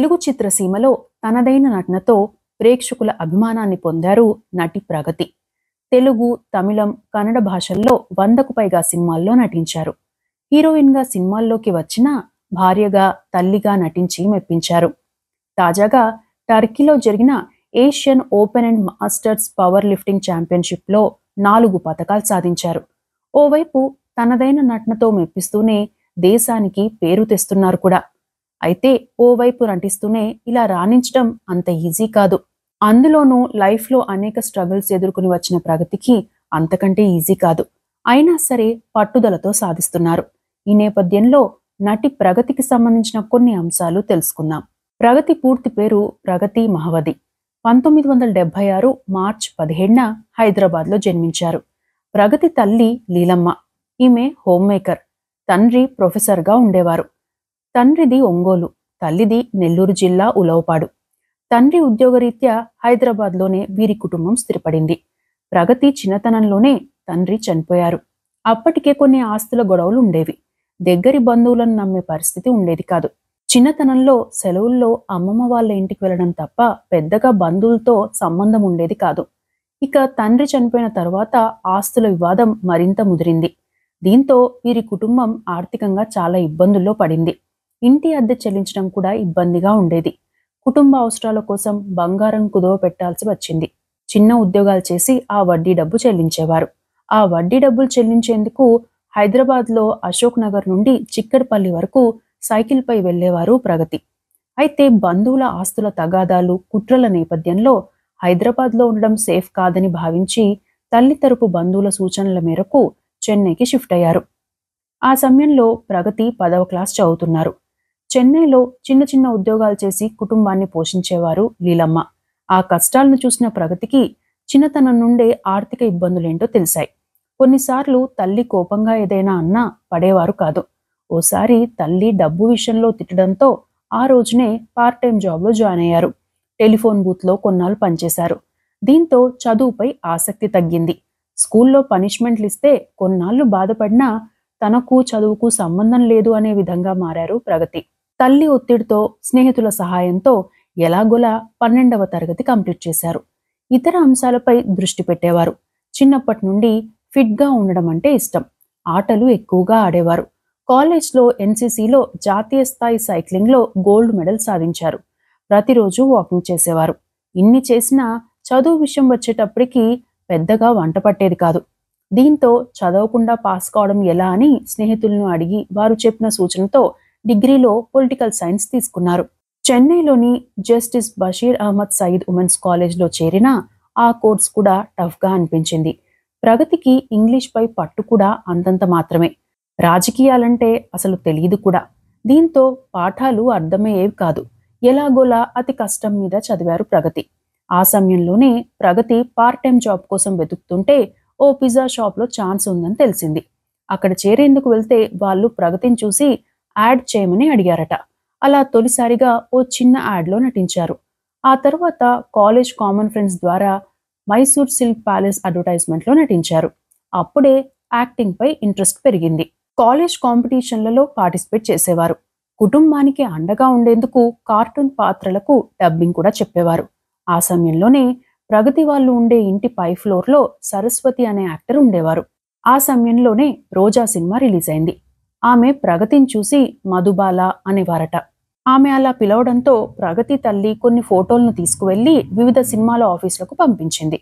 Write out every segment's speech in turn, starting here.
తెలుగు చిత్రసీమలో తనదైన నటనతో ప్రేక్షకుల అభిమానాన్ని పొందారు నటి ప్రగతి. తెలుగు, తమిళం, కన్నడ భాషల్లో 100కు పైగా సినిమాల్లో నటించారు. హీరోయిన్గా సినిమాల్లోకి వచ్చినా భార్యగా, తల్లిగా నటించి మెప్పించారు. తాజాగా టర్కీలో జరిగిన Asian open and masters powerlifting ఛాంపియన్షిప్లో 4 పతకాలు సాధించారు. ఓవైపు తనదైన నటనతో మెప్పిస్తూనే దేశానికి పేరు తెస్తున్నారు కూడా. అయితే ఓవైపు నటిస్తూనే ఇలా రాణించడం అంత ఈజీ కాదు. అందులోనూ లైఫ్లో అనేక స్ట్రగుల్స్ ఎదుర్కొని వచ్చిన ప్రగతికి అంతకంటే ఈజీ కాదు. అయినా సరే పట్టుదలతో సాధిస్తున్నారు. ఈ నేపథ్యంలో నటి ప్రగతికి సంబంధించిన కొన్ని అంశాలు తెలుసుకుందాం. ప్రగతి పూర్తి పేరు ప్రగతి మహవది. 1976 మార్చ్ 17న హైదరాబాద్లో జన్మించారు. ప్రగతి తల్లి లీలమ్మ. ఈమె హోమ్ మేకర్. తండ్రి ప్రొఫెసర్గా ఉండేవారు. తండ్రిది ఒంగోలు, తల్లిది నెల్లూరు జిల్లా ఉలవపాడు. తండ్రి ఉద్యోగరీత్యా హైదరాబాద్లోనే వీరి కుటుంబం స్థిరపడింది. ప్రగతి చిన్నతనంలోనే తండ్రి చనిపోయారు. అప్పటికే కొన్ని ఆస్తుల గొడవలు ఉండేవి. దగ్గరి బంధువులను నమ్మే పరిస్థితి ఉండేది కాదు. చిన్నతనంలో సెలవుల్లో అమ్మమ్మ వాళ్ళ ఇంటికి వెళ్ళడం తప్ప పెద్దగా బంధువులతో సంబంధం ఉండేది కాదు. ఇక తండ్రి చనిపోయిన తర్వాత ఆస్తుల వివాదం మరింత ముదిరింది. దీంతో వీరి కుటుంబం ఆర్థికంగా చాలా ఇబ్బందుల్లో పడింది. ఇంటి అద్దె చెల్లించడం కూడా ఇబ్బందిగా ఉండేది. కుటుంబ అవసరాల కోసం బంగారం కుదువ పెట్టాల్సి వచ్చింది. చిన్న ఉద్యోగాలు చేసి ఆ వడ్డీ డబ్బు చెల్లించేవారు. ఆ వడ్డీ డబ్బులు చెల్లించేందుకు హైదరాబాద్లో అశోక్ నగర్ నుండి చిక్కడపల్లి వరకు సైకిల్పై వెళ్లేవారు ప్రగతి. అయితే బంధువుల ఆస్తుల తగాదాలు, కుట్రల నేపథ్యంలో హైదరాబాద్లో ఉండడం సేఫ్ కాదని భావించి తల్లి తరపు బంధువుల సూచనల మేరకు చెన్నైకి షిఫ్ట్ అయ్యారు. ఆ సమయంలో ప్రగతి 10వ క్లాస్ చదువుతున్నారు. చెన్నైలో చిన్న చిన్న ఉద్యోగాలు చేసి కుటుంబాన్ని పోషించేవారు లీలమ్మ. ఆ కష్టాలను చూసిన ప్రగతికి చిన్నతనం నుండే ఆర్థిక ఇబ్బందులేంటో తెలిసాయి. కొన్నిసార్లు తల్లి కోపంగా ఏదైనా అన్నా పడేవారు కాదు. ఓసారి తల్లి డబ్బు విషయంలో తిట్టడంతో ఆ రోజునే పార్ట్ టైం జాబ్లో జాయిన్ అయ్యారు. టెలిఫోన్ బూత్లో కొన్నాళ్ళు పనిచేశారు. దీంతో చదువుపై ఆసక్తి తగ్గింది. స్కూల్లో పనిష్మెంట్లు ఇస్తే కొన్నాళ్ళు బాధపడినా తనకు చదువుకు సంబంధం లేదు అనే విధంగా మారారు ప్రగతి. తల్లి ఒత్తిడితో, స్నేహితుల సహాయంతో ఎలాగోలా 12వ తరగతి కంప్లీట్ చేశారు. ఇతర అంశాలపై దృష్టి పెట్టేవారు. చిన్నప్పటి నుండి ఫిట్గా ఉండడం అంటే ఇష్టం. ఆటలు ఎక్కువగా ఆడేవారు. కాలేజ్లో ఎన్సీసీలో జాతీయ స్థాయి సైక్లింగ్లో గోల్డ్ మెడల్ సాధించారు. ప్రతిరోజు వాకింగ్ చేసేవారు. ఇన్ని చేసినా చదువు విషయం వచ్చేటప్పటికి పెద్దగా వంట పట్టేది కాదు. దీంతో చదవకుండా పాస్ కావడం ఎలా అని స్నేహితులను అడిగి వారు చెప్పిన సూచనతో డిగ్రీలో పొలిటికల్ సైన్స్ తీసుకున్నారు. చెన్నైలోని జస్టిస్ బషీర్ అహ్మద్ సయీద్ ఉమెన్స్ కాలేజ్లో చేరినా ఆ కోర్స్ కూడా టఫ్గా అనిపించింది. ప్రగతికి ఇంగ్లీష్పై పట్టు కూడా అంతంత మాత్రమే. రాజకీయాలంటే అసలు తెలియదు కూడా. దీంతో పాఠాలు అర్థమయ్యేవి కాదు. ఎలాగోలా అతి కష్టం మీద చదివారు ప్రగతి. ఆ సమయంలోనే ప్రగతి పార్ట్ టైం జాబ్ కోసం వెతుకుతుంటే ఓ పిజ్జా షాప్లో ఛాన్స్ ఉందని తెలిసింది. అక్కడ చేరేందుకు వెళ్తే వాళ్ళు ప్రగతిని చూసి యాడ్ చేయమని అడిగారట. అలా తొలిసారిగా ఓ చిన్న యాడ్లో నటించారు. ఆ తర్వాత కాలేజ్ కామన్ ఫ్రెండ్స్ ద్వారా మైసూర్ సిల్క్ ప్యాలెస్ అడ్వర్టైజ్మెంట్లో నటించారు. అప్పుడే యాక్టింగ్పై ఇంట్రెస్ట్ పెరిగింది. కాలేజ్ కాంపిటీషన్లలో పార్టిసిపేట్ చేసేవారు. కుటుంబానికి అండగా ఉండేందుకు కార్టూన్ పాత్రలకు డబ్బింగ్ కూడా చెప్పేవారు. ఆ సమయంలోనే ప్రగతి వాళ్ళు ఉండే ఇంటి పై ఫ్లోర్లో సరస్వతి అనే యాక్టర్ ఉండేవారు. ఆ సమయంలోనే రోజా సినిమా రిలీజ్ అయింది. ఆమె ప్రగతిని చూసి మధుబాల అనేవారట. ఆమె అలా పిలవడంతో ప్రగతి తల్లి కొన్ని ఫోటోలను తీసుకువెళ్లి వివిధ సినిమాల ఆఫీసులకు పంపించింది.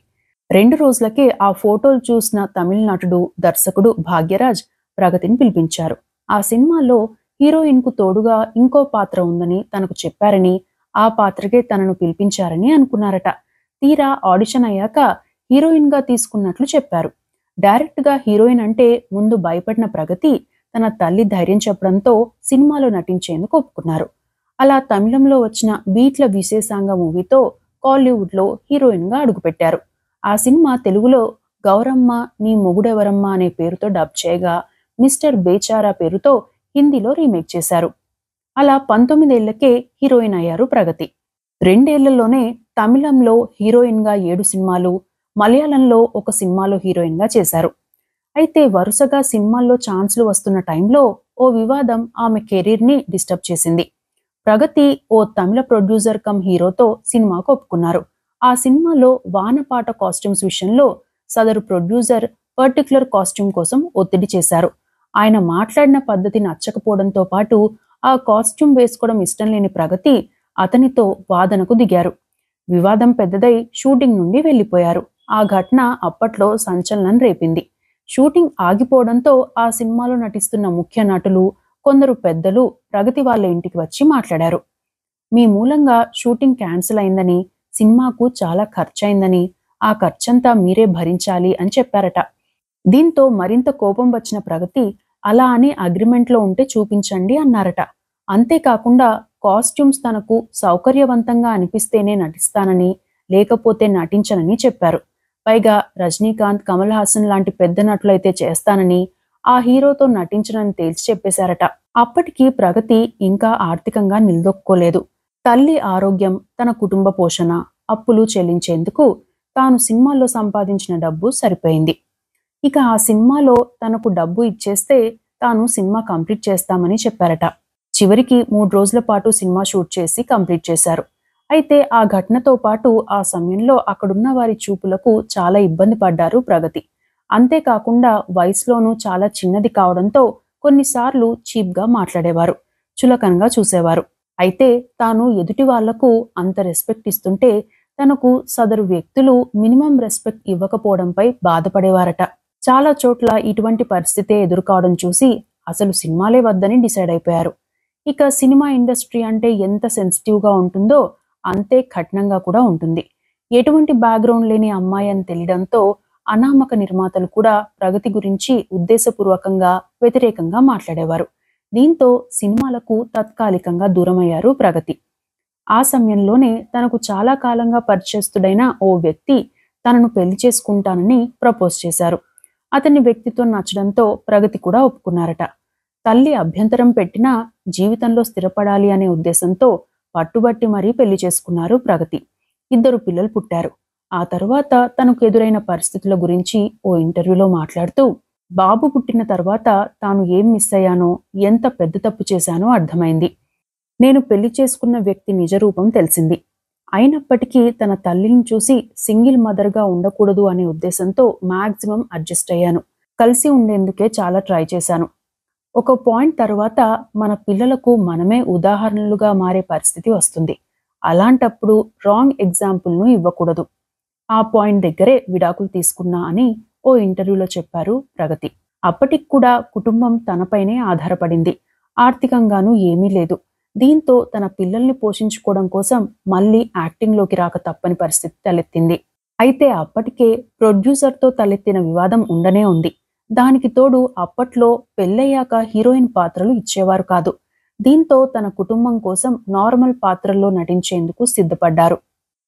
2 రోజులకే ఆ ఫోటోలు చూసిన తమిళ నటుడు, దర్శకుడు భాగ్యరాజ్ ప్రగతిని పిలిపించారు. ఆ సినిమాలో హీరోయిన్కు తోడుగా ఇంకో పాత్ర ఉందని తనకు చెప్పారని, ఆ పాత్రకే తనను పిలిపించారని అనుకున్నారట. తీరా ఆడిషన్ అయ్యాక హీరోయిన్గా తీసుకున్నట్లు చెప్పారు. డైరెక్ట్గా హీరోయిన్ అంటే ముందు భయపడిన ప్రగతి తన తల్లి ధైర్యం చెప్పడంతో సినిమాలో నటించేందుకు ఒప్పుకున్నారు. అలా తమిళంలో వచ్చిన బీట్ల విశేషాంగ మూవీతో కాలీవుడ్లో హీరోయిన్గా అడుగుపెట్టారు. ఆ సినిమా తెలుగులో గౌరమ్మ నీ మొగుడెవరమ్మ అనే పేరుతో డబ్ చేయగా మిస్టర్ బేచారా పేరుతో హిందీలో రీమేక్ చేశారు. అలా 19 ఏళ్లకే హీరోయిన్ అయ్యారు ప్రగతి. 2 ఏళ్లలోనే తమిళంలో హీరోయిన్గా 7 సినిమాలు, మలయాళంలో 1 సినిమాలో హీరోయిన్గా చేశారు. అయితే వరుసగా సినిమాల్లో ఛాన్సులు వస్తున్న టైంలో ఓ వివాదం ఆమె కెరీర్ని డిస్టర్బ్ చేసింది. ప్రగతి ఓ తమిళ ప్రొడ్యూసర్ కమ్ హీరోతో సినిమాకు ఒప్పుకున్నారు. ఆ సినిమాలో వానపాట కాస్ట్యూమ్స్ విషయంలో సదరు ప్రొడ్యూసర్ పర్టిక్యులర్ కాస్ట్యూమ్ కోసం ఒత్తిడి చేశారు. ఆయన మాట్లాడిన పద్ధతి నచ్చకపోవడంతో పాటు ఆ కాస్ట్యూమ్ వేసుకోవడం ఇష్టం లేని ప్రగతి అతనితో వాదనకు దిగారు. వివాదం పెద్దదై షూటింగ్ నుండి వెళ్లిపోయారు. ఆ ఘటన అప్పట్లో సంచలనం రేపింది. షూటింగ్ ఆగిపోవడంతో ఆ సినిమాలో నటిస్తున్న ముఖ్య నటులు, కొందరు పెద్దలు ప్రగతి వాళ్ళ ఇంటికి వచ్చి మాట్లాడారు. మీ మూలంగా షూటింగ్ క్యాన్సిల్ అయిందని, సినిమాకు చాలా ఖర్చయిందని, ఆ ఖర్చంతా మీరే భరించాలి అని చెప్పారట. దీంతో మరింత కోపం వచ్చిన ప్రగతి అలా అని అగ్రిమెంట్లో ఉంటే చూపించండి అన్నారట. అంతేకాకుండా కాస్ట్యూమ్స్ తనకు సౌకర్యవంతంగా అనిపిస్తేనే నటిస్తానని, లేకపోతే నటించనని చెప్పారు. పైగా రజనీకాంత్, కమల్ హాసన్ లాంటి పెద్ద నటులైతే చేస్తానని, ఆ హీరోతో నటించనని తేల్చి చెప్పేశారట. అప్పటికి ప్రగతి ఇంకా ఆర్థికంగా నిలదొక్కుకోలేదు. తల్లి ఆరోగ్యం, తన కుటుంబ పోషణ, అప్పులు చెల్లించేందుకు తాను సినిమాల్లో సంపాదించిన డబ్బు సరిపోయింది. ఇక ఆ సినిమాలో తనకు డబ్బు ఇచ్చేస్తే తాను సినిమా కంప్లీట్ చేస్తామని చెప్పారట. చివరికి 3 రోజుల పాటు సినిమా షూట్ చేసి కంప్లీట్ చేశారు. అయితే ఆ ఘటనతో పాటు ఆ సమయంలో అక్కడున్న వారి చూపులకు చాలా ఇబ్బంది పడ్డారు ప్రగతి. అంతేకాకుండా వయసులోనూ చాలా చిన్నది కావడంతో కొన్నిసార్లు చీప్గా మాట్లాడేవారు, చులకనగా చూసేవారు. అయితే తాను ఎదుటి వాళ్లకు అంత రెస్పెక్ట్ ఇస్తుంటే తనకు సదరు వ్యక్తులు మినిమం రెస్పెక్ట్ ఇవ్వకపోవడంపై బాధపడేవారట. చాలా చోట్ల ఇటువంటి పరిస్థితే ఎదురుకావడం చూసి అసలు సినిమాలే వద్దని డిసైడ్ అయిపోయారు. ఇక సినిమా ఇండస్ట్రీ అంటే ఎంత సెన్సిటివ్గా ఉంటుందో అంతే కఠినంగా కూడా ఉంటుంది. ఎటువంటి బ్యాక్గ్రౌండ్ లేని అమ్మాయి అని తెలియడంతో అనామక నిర్మాతలు కూడా ప్రగతి గురించి ఉద్దేశపూర్వకంగా వ్యతిరేకంగా మాట్లాడేవారు. దీంతో సినిమాలకు తాత్కాలికంగా దూరమయ్యారు ప్రగతి. ఆ సమయంలోనే తనకు చాలా కాలంగా పరిచయస్తుడైన ఓ వ్యక్తి తనను పెళ్లి చేసుకుంటానని ప్రపోజ్ చేశారు. అతని వ్యక్తిత్వం నచ్చడంతో ప్రగతి కూడా ఒప్పుకున్నారట. తల్లి అభ్యంతరం పెట్టినా జీవితంలో స్థిరపడాలి అనే ఉద్దేశంతో పట్టుబట్టి మరీ పెళ్లి చేసుకున్నారు ప్రగతి. 2 పిల్లలు పుట్టారు. ఆ తరువాత తనకు ఎదురైన పరిస్థితుల గురించి ఓ ఇంటర్వ్యూలో మాట్లాడుతూ, బాబు పుట్టిన తర్వాత తాను ఏం మిస్ అయ్యానో, ఎంత పెద్ద తప్పు చేశానో అర్థమైంది. నేను పెళ్లి చేసుకున్న వ్యక్తి నిజరూపం తెలిసింది. అయినప్పటికీ తన తల్లిని చూసి సింగిల్ మదర్గా ఉండకూడదు అనే ఉద్దేశంతో మాక్సిమం అడ్జస్ట్ అయ్యాను. కలిసి ఉండేందుకే చాలా ట్రై చేశాను. ఒక పాయింట్ తర్వాత మన పిల్లలకు మనమే ఉదాహరణలుగా మారే పరిస్థితి వస్తుంది. అలాంటప్పుడు రాంగ్ ఎగ్జాంపుల్ను ఇవ్వకూడదు. ఆ పాయింట్ దగ్గరే విడాకులు తీసుకున్నా అని ఓ ఇంటర్వ్యూలో చెప్పారు ప్రగతి. అప్పటికి కూడా కుటుంబం తనపైనే ఆధారపడింది. ఆర్థికంగానూ ఏమీ లేదు. దీంతో తన పిల్లల్ని పోషించుకోవడం కోసం మళ్ళీ యాక్టింగ్లోకి రాక తప్పని పరిస్థితి తలెత్తింది. అయితే అప్పటికే ప్రొడ్యూసర్తో తలెత్తిన వివాదం ఉండనే ఉంది. దానికి తోడు అప్పట్లో పెళ్ళయ్యాక హీరోయిన్ పాత్రలు ఇచ్చేవారు కాదు. దీంతో తన కుటుంబం కోసం నార్మల్ పాత్రల్లో నటించేందుకు సిద్ధపడ్డారు.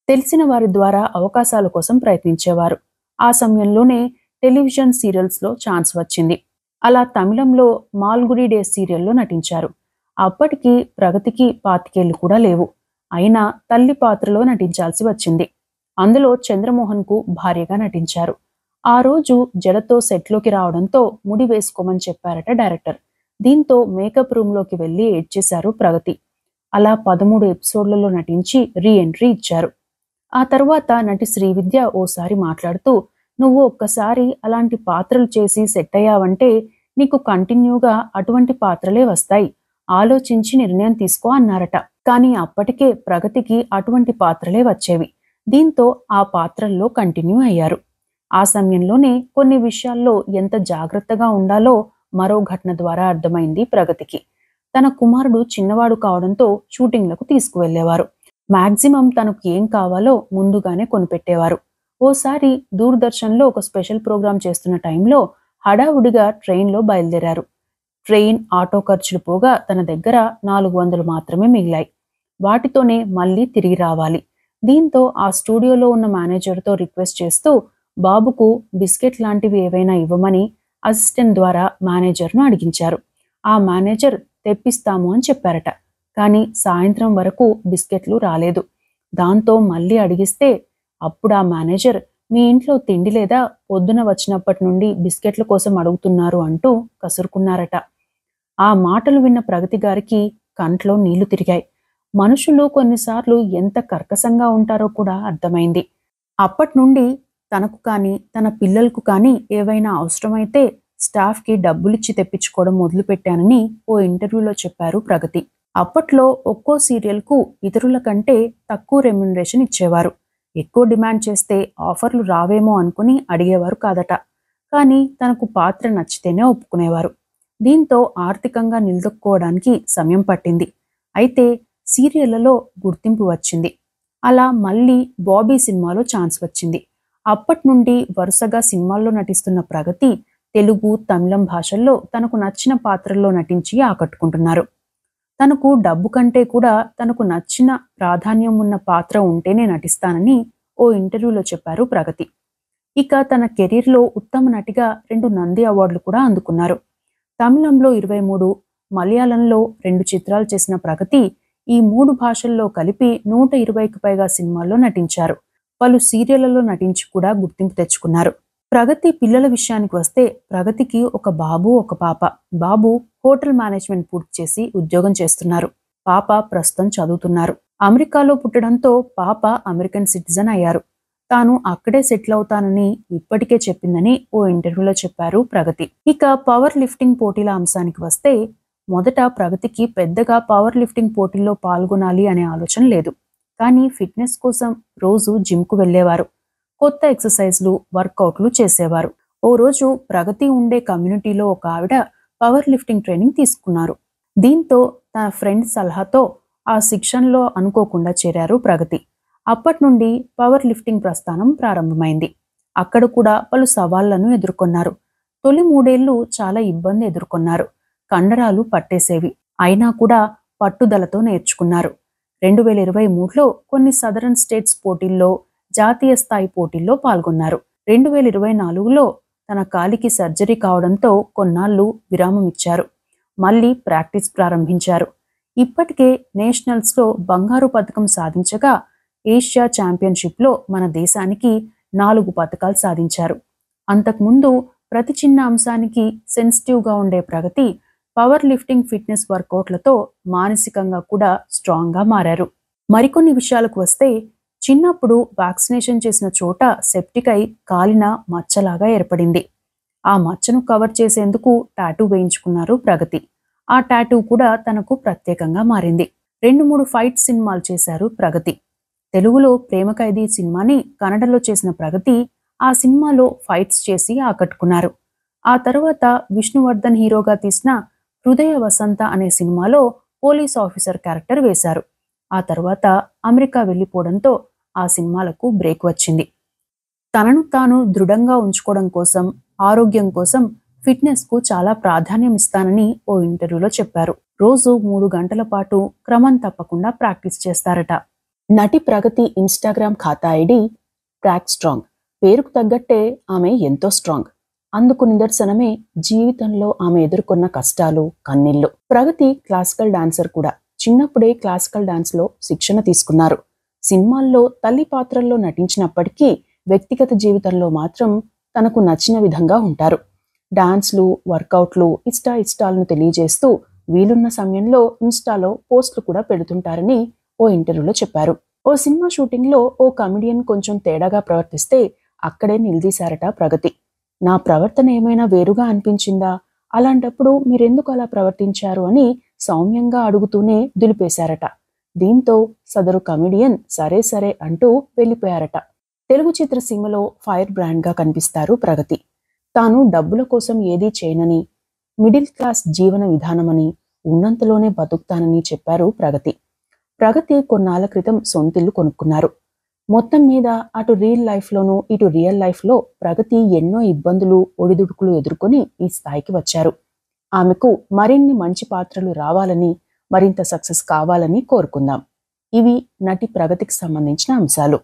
తెలిసిన వారి ద్వారా అవకాశాల కోసం ప్రయత్నించేవారు. ఆ సమయంలోనే టెలివిజన్ సీరియల్స్లో ఛాన్స్ వచ్చింది. అలా తమిళంలో మాల్గుడి డేస్ సీరియల్లో నటించారు. అప్పటికి ప్రగతికి 25 ఏళ్లు కూడా లేవు. అయినా తల్లి పాత్రలో నటించాల్సి వచ్చింది. అందులో చంద్రమోహన్కు భార్యగా నటించారు. ఆ రోజు జడతో సెట్లోకి రావడంతో ముడి వేసుకోమని చెప్పారట డైరెక్టర్. దీంతో మేకప్ రూమ్లోకి వెళ్లి ఏడ్చేశారు ప్రగతి. అలా 13 ఎపిసోడ్లలో నటించి రీ ఎంట్రీ ఇచ్చారు. ఆ తర్వాత నటి శ్రీవిద్య ఓసారి మాట్లాడుతూ, నువ్వు ఒక్కసారి అలాంటి పాత్రలు చేసి సెట్ అయ్యావంటే నీకు కంటిన్యూగా అటువంటి పాత్రలే వస్తాయి, ఆలోచించి నిర్ణయం తీసుకో అన్నారట. కానీ అప్పటికే ప్రగతికి అటువంటి పాత్రలే వచ్చేవి. దీంతో ఆ పాత్రల్లో కంటిన్యూ అయ్యారు. ఆ సమయంలోనే కొన్ని విషయాల్లో ఎంత జాగ్రత్తగా ఉండాలో మరో ఘటన ద్వారా అర్థమైంది ప్రగతికి. తన కుమారుడు చిన్నవాడు కావడంతో షూటింగ్లకు తీసుకువెళ్లేవారు. మాక్సిమం తనకు ఏం కావాలో ముందుగానే కొనిపెట్టేవారు. ఓసారి దూరదర్శన్లో ఒక స్పెషల్ ప్రోగ్రాం చేస్తున్న టైంలో హడావుడిగా ట్రైన్లో బయలుదేరారు. ట్రైన్, ఆటో ఖర్చులు పోగా తన దగ్గర 400 మాత్రమే మిగిలాయి. వాటితోనే మళ్ళీ తిరిగి రావాలి. దీంతో ఆ స్టూడియోలో ఉన్న మేనేజర్తో రిక్వెస్ట్ చేస్తూ బాబుకు బిస్కెట్ లాంటివి ఏవైనా ఇవ్వమని అసిస్టెంట్ ద్వారా మేనేజర్ను అడిగించారు. ఆ మేనేజర్ తెప్పిస్తాము అని చెప్పారట. కానీ సాయంత్రం వరకు బిస్కెట్లు రాలేదు. దాంతో మళ్ళీ అడిగిస్తే అప్పుడు ఆ మేనేజర్, మీ ఇంట్లో తిండి లేదా, పొద్దున వచ్చినప్పటి నుండి బిస్కెట్ల కోసం అడుగుతున్నారు అంటూ కసురుకున్నారట. ఆ మాటలు విన్న ప్రగతి గారికి కంట్లో నీళ్లు తిరిగాయి. మనుషులు కొన్నిసార్లు ఎంత కర్కశంగా ఉంటారో కూడా అర్థమైంది. అప్పటి నుండి తనకు కానీ, తన పిల్లలకు కానీ ఏవైనా అవసరమైతే స్టాఫ్‌కి డబ్బులిచ్చి తెప్పించుకోవడం మొదలుపెట్టానని ఓ ఇంటర్వ్యూలో చెప్పారు ప్రగతి. అప్పట్లో ఒక్కో సీరియల్‌కు ఇతరుల కంటే తక్కువ రెమ్యునరేషన్ ఇచ్చేవారు. ఎక్కువ డిమాండ్ చేస్తే ఆఫర్లు రావేమో అనుకుని అడిగేవారు కాదట. కానీ తనకు పాత్ర నచ్చితేనే ఒప్పుకునేవారు. దీంతో ఆర్థికంగా నిలదొక్కుకోవడానికి సమయం పట్టింది. అయితే సీరియళ్లలో గుర్తింపు వచ్చింది. అలా మళ్ళీ బాబీ సినిమాలో ఛాన్స్ వచ్చింది. అప్పటి నుండి వరుసగా సినిమాల్లో నటిస్తున్న ప్రగతి తెలుగు, తమిళం భాషల్లో తనకు నచ్చిన పాత్రల్లో నటించి ఆకట్టుకుంటున్నారు. తనకు డబ్బు కంటే కూడా తనకు నచ్చిన ప్రాధాన్యం ఉన్న పాత్ర ఉంటేనే నటిస్తానని ఓ ఇంటర్వ్యూలో చెప్పారు ప్రగతి. ఇక తన కెరీర్లో ఉత్తమ నటిగా 2 నంది అవార్డులు కూడా అందుకున్నారు. తమిళంలో 23, మలయాళంలో 2 చిత్రాలు చేసిన ప్రగతి ఈ 3 భాషల్లో కలిపి 120కి పైగా సినిమాల్లో నటించారు. పలు సీరియళ్లలో నటించి కూడా గుర్తింపు తెచ్చుకున్నారు. ప్రగతి పిల్లల విషయానికి వస్తే ప్రగతికి ఒక బాబు, ఒక పాప. బాబు హోటల్ మేనేజ్మెంట్ పూర్తి చేసి ఉద్యోగం చేస్తున్నారు. పాప ప్రస్తుతం చదువుతున్నారు. అమెరికాలో పుట్టడంతో పాప అమెరికన్ సిటిజన్ అయ్యారు. తాను అక్కడే సెటిల్ అవుతానని ఇప్పటికే చెప్పిందని ఓ ఇంటర్వ్యూలో చెప్పారు ప్రగతి. ఇక పవర్ లిఫ్టింగ్ పోటీల అంశానికి వస్తే మొదట ప్రగతికి పెద్దగా పవర్ లిఫ్టింగ్ పోటీల్లో పాల్గొనాలి అనే ఆలోచన లేదు. కానీ ఫిట్నెస్ కోసం రోజు జిమ్కు వెళ్లేవారు. కొత్త ఎక్సర్సైజ్లు, వర్కౌట్లు చేసేవారు. ఓ రోజు ప్రగతి ఉండే కమ్యూనిటీలో ఒక ఆవిడ పవర్ లిఫ్టింగ్ ట్రైనింగ్ తీసుకున్నారు. దీంతో తన ఫ్రెండ్ సలహాతో ఆ శిక్షణలో అనుకోకుండా చేరారు ప్రగతి. అప్పటి నుండి పవర్ లిఫ్టింగ్ ప్రస్థానం ప్రారంభమైంది. అక్కడ కూడా పలు సవాళ్లను ఎదుర్కొన్నారు. తొలి 3 ఏళ్లు చాలా ఇబ్బంది ఎదుర్కొన్నారు. కండరాలు పట్టేసేవి. అయినా కూడా పట్టుదలతో నేర్చుకున్నారు. 2023లో కొన్ని సదరన్ స్టేట్స్ పోటీల్లో, జాతీయ స్థాయి పోటీల్లో పాల్గొన్నారు. 2024లో తన కాలికి సర్జరీ కావడంతో కొన్నాళ్లు విరామం ఇచ్చారు. మళ్లీ ప్రాక్టీస్ ప్రారంభించారు. ఇప్పటికే నేషనల్స్లో బంగారు పతకం సాధించగా ఏషియా ఛాంపియన్షిప్లో మన దేశానికి 4 పతకాలు సాధించారు. అంతకుముందు ప్రతి చిన్న అంశానికి సెన్సిటివ్గా ఉండే ప్రగతి పవర్ లిఫ్టింగ్ ఫిట్నెస్ వర్కౌట్లతో మానసికంగా కూడా స్ట్రాంగ్గా మారారు. మరికొన్ని విషయాలకు వస్తే చిన్నప్పుడు వ్యాక్సినేషన్ చేసిన చోట సెప్టిక్ అయి కాలిన మచ్చలాగా ఏర్పడింది. ఆ మచ్చను కవర్ చేసేందుకు టాటూ వేయించుకున్నారు ప్రగతి. ఆ టాటూ కూడా తనకు ప్రత్యేకంగా మారింది. 2-3 ఫైట్ సినిమాలు చేశారు ప్రగతి. తెలుగులో ప్రేమ ఖైదీ సినిమాని కన్నడలో చేసిన ప్రగతి ఆ సినిమాలో ఫైట్స్ చేసి ఆకట్టుకున్నారు. ఆ తర్వాత విష్ణువర్ధన్ హీరోగా తీసిన హృదయ వసంత అనే సినిమాలో పోలీస్ ఆఫీసర్ క్యారెక్టర్ వేశారు. ఆ తర్వాత అమెరికా వెళ్లిపోవడంతో ఆ సినిమాలకు బ్రేక్ వచ్చింది. తనను తాను దృఢంగా ఉంచుకోవడం కోసం, ఆరోగ్యం కోసం ఫిట్నెస్కు చాలా ప్రాధాన్యం ఇస్తానని ఓ ఇంటర్వ్యూలో చెప్పారు. రోజు 3 గంటల పాటు క్రమం తప్పకుండా ప్రాక్టీస్ చేస్తారట. నటి ప్రగతి ఇన్స్టాగ్రామ్ ఖాతా ఐడి ట్రాక్ స్ట్రాంగ్. పేరుకు తగ్గట్టే ఆమె ఎంతో స్ట్రాంగ్. అందుకు నిదర్శనమే జీవితంలో ఆమె ఎదుర్కొన్న కష్టాలు, కన్నీళ్లు. ప్రగతి క్లాసికల్ డాన్సర్ కూడా. చిన్నప్పుడే క్లాసికల్ డాన్స్లో శిక్షణ తీసుకున్నారు. సినిమాల్లో తల్లి పాత్రల్లో నటించినప్పటికీ వ్యక్తిగత జీవితంలో మాత్రం తనకు నచ్చిన విధంగా ఉంటారు. డాన్స్లు, వర్కౌట్లు, ఇష్టాలను తెలియజేస్తూ వీలున్న సమయంలో ఇన్స్టాలో పోస్టులు కూడా పెడుతుంటారని ఓ ఇంటర్వ్యూలో చెప్పారు. ఓ సినిమా షూటింగ్లో ఓ కమెడియన్ కొంచెం తేడాగా ప్రవర్తిస్తే అక్కడే నిలదీశారట ప్రగతి. నా ప్రవర్తన ఏమైనా వేరుగా అనిపించిందా? అలాంటప్పుడు మీరెందుకు అలా ప్రవర్తించారు అని సౌమ్యంగా అడుగుతూనే దులిపేశారట. దీంతో సదరు కమెడియన్ సరే సరే అంటూ వెళ్ళిపోయారట. తెలుగు చిత్రసీమలో ఫైర్ బ్రాండ్గా కనిపిస్తారు ప్రగతి. తాను డబ్బుల కోసం ఏదీ చేయనని, మిడిల్ క్లాస్ జీవన విధానమని, ఉన్నంతలోనే బతుకుతానని చెప్పారు ప్రగతి. ప్రగతి కొన్నాళ్ల క్రితం సొంతిల్లు కొనుక్కున్నారు. మొత్తం మీద అటు రియల్ లైఫ్లోనూ ఇటు రియల్ లైఫ్లో ప్రగతి ఎన్నో ఇబ్బందులు, ఒడిదుడుకులు ఎదుర్కొని ఈ స్థాయికి వచ్చారు. ఆమెకు మరిన్ని మంచి పాత్రలు రావాలని, మరింత సక్సెస్ కావాలని కోరుకుందాం. ఇవి నటి ప్రగతికి సంబంధించిన అంశాలు.